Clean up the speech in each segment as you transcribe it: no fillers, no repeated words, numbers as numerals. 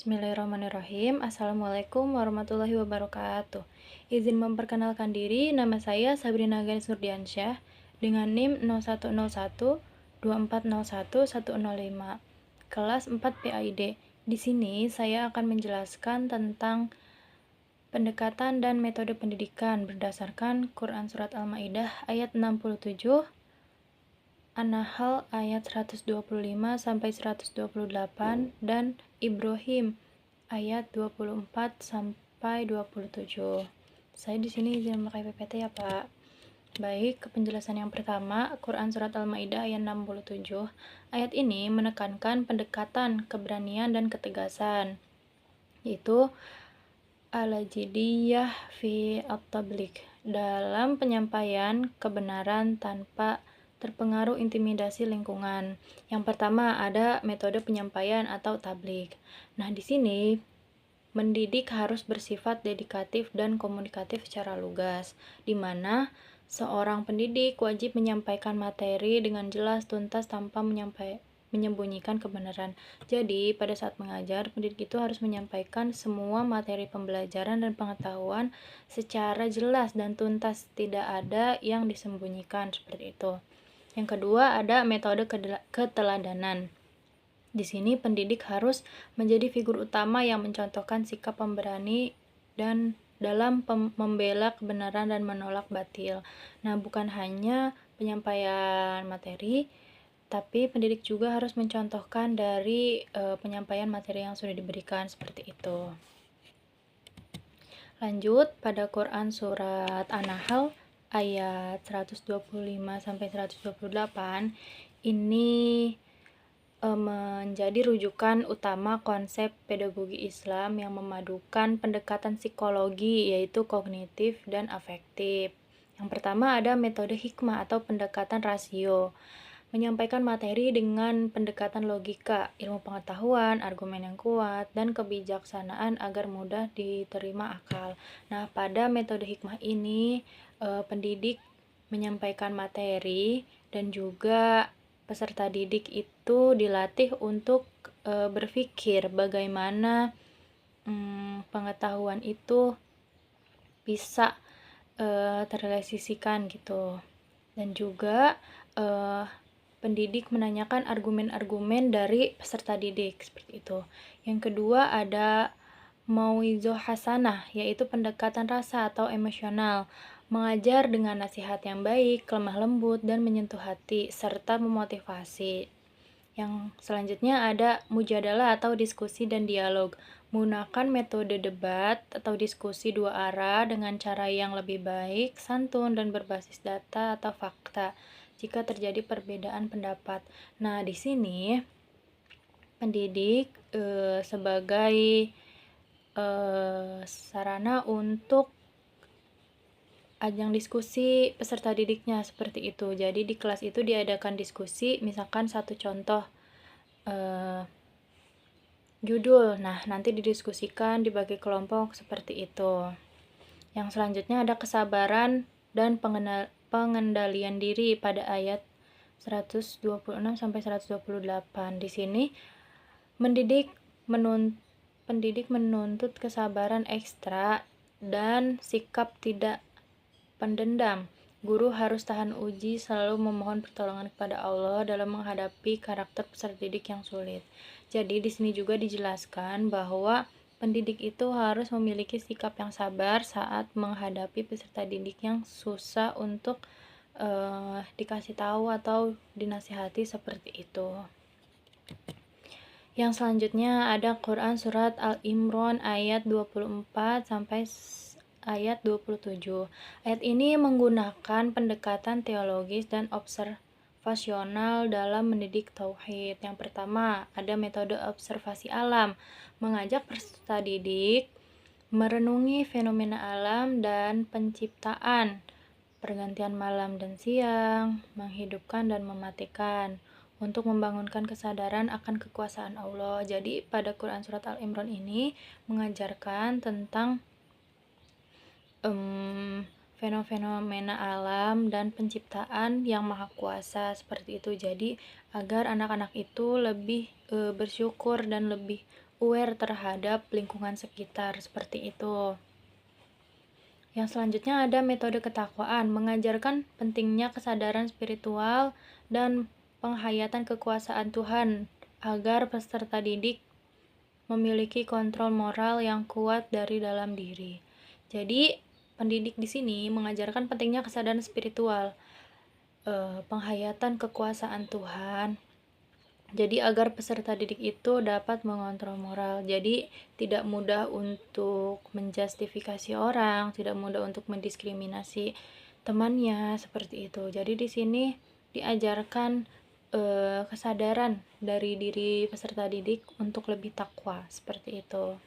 Bismillahirrahmanirrahim. Assalamualaikum warahmatullahi wabarakatuh. Izin memperkenalkan diri, nama saya Sabrina Ganis Nurdiansyah dengan NIM 0101 2401 105, kelas 4 PAID. Di sini saya akan menjelaskan tentang pendekatan dan metode pendidikan berdasarkan Quran Surat Al-Maidah ayat 67, An-Nahl ayat 125 sampai 128, dan Ibrahim ayat 24 sampai 27. Saya di sini izin memakai PPT ya, Pak. Baik, ke penjelasan yang pertama, Quran Surat Al-Maidah ayat 67. Ayat ini menekankan pendekatan, keberanian, dan ketegasan, yaitu al-jiddiyah fi at-tabligh, dalam penyampaian kebenaran tanpa terpengaruh intimidasi lingkungan. Yang pertama ada metode penyampaian atau tabligh. Nah, di sini mendidik harus bersifat dedikatif dan komunikatif secara lugas, di mana seorang pendidik wajib menyampaikan materi dengan jelas, tuntas, tanpa menyembunyikan kebenaran. Jadi, pada saat mengajar, pendidik itu harus menyampaikan semua materi pembelajaran dan pengetahuan secara jelas dan tuntas, tidak ada yang disembunyikan seperti itu. Yang kedua, ada metode keteladanan. Di sini pendidik harus menjadi figur utama yang mencontohkan sikap pemberani dan dalam membela kebenaran dan menolak batil. Nah, bukan hanya penyampaian materi, tapi pendidik juga harus mencontohkan dari penyampaian materi yang sudah diberikan seperti itu. Lanjut pada Quran surat An-Nahl ayat 125 sampai 128, ini menjadi rujukan utama konsep pedagogi Islam yang memadukan pendekatan psikologi, yaitu kognitif dan afektif. Yang pertama ada metode hikmah atau pendekatan rasio, menyampaikan materi dengan pendekatan logika, ilmu pengetahuan, argumen yang kuat, dan kebijaksanaan agar mudah diterima akal. Nah, pada metode hikmah ini pendidik menyampaikan materi dan juga peserta didik itu dilatih untuk berpikir bagaimana pengetahuan itu bisa terrealisasikan gitu. Dan juga pendidik menanyakan argumen-argumen dari peserta didik seperti itu. Yang kedua ada mauizah hasanah, yaitu pendekatan rasa atau emosional, mengajar dengan nasihat yang baik, lemah lembut, dan menyentuh hati, serta memotivasi. Yang selanjutnya ada mujadalah atau diskusi dan dialog, menggunakan metode debat atau diskusi dua arah dengan cara yang lebih baik, santun, dan berbasis data atau fakta jika terjadi perbedaan pendapat. Nah, di sini pendidik sebagai sarana untuk ajang diskusi peserta didiknya seperti itu. Jadi di kelas itu diadakan diskusi, misalkan satu contoh judul. Nah, nanti didiskusikan dibagi kelompok seperti itu. Yang selanjutnya ada kesabaran dan pengendalian diri pada ayat 126 sampai 128. Di sini pendidik menuntut kesabaran ekstra dan sikap tidak pendendam. Guru harus tahan uji, selalu memohon pertolongan kepada Allah dalam menghadapi karakter peserta didik yang sulit. Jadi di sini juga dijelaskan bahwa pendidik itu harus memiliki sikap yang sabar saat menghadapi peserta didik yang susah untuk dikasih tahu atau dinasihati seperti itu. Yang selanjutnya ada Quran surat Al-Imran ayat 24 sampai ayat 27. Ayat ini menggunakan pendekatan teologis dan observasional dalam mendidik tauhid. Yang pertama, ada metode observasi alam, mengajak peserta didik merenungi fenomena alam dan penciptaan, pergantian malam dan siang, menghidupkan dan mematikan, untuk membangunkan kesadaran akan kekuasaan Allah. Jadi pada Quran surat Al-Imran ini mengajarkan tentang fenomena alam dan penciptaan yang maha kuasa seperti itu. Jadi agar anak-anak itu lebih bersyukur dan lebih aware terhadap lingkungan sekitar, seperti itu. Yang selanjutnya ada metode ketakwaan, mengajarkan pentingnya kesadaran spiritual dan penghayatan kekuasaan Tuhan agar peserta didik memiliki kontrol moral yang kuat dari dalam diri. Jadi, pendidik di sini mengajarkan pentingnya kesadaran spiritual, penghayatan kekuasaan Tuhan. Jadi agar peserta didik itu dapat mengontrol moral. Jadi tidak mudah untuk menjustifikasi orang, tidak mudah untuk mendiskriminasi temannya, seperti itu. Jadi di sini diajarkan kesadaran dari diri peserta didik untuk lebih takwa, seperti itu.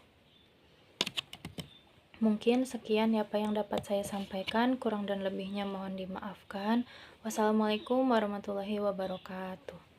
Mungkin sekian apa yang dapat saya sampaikan, kurang dan lebihnya mohon dimaafkan. Wassalamualaikum warahmatullahi wabarakatuh.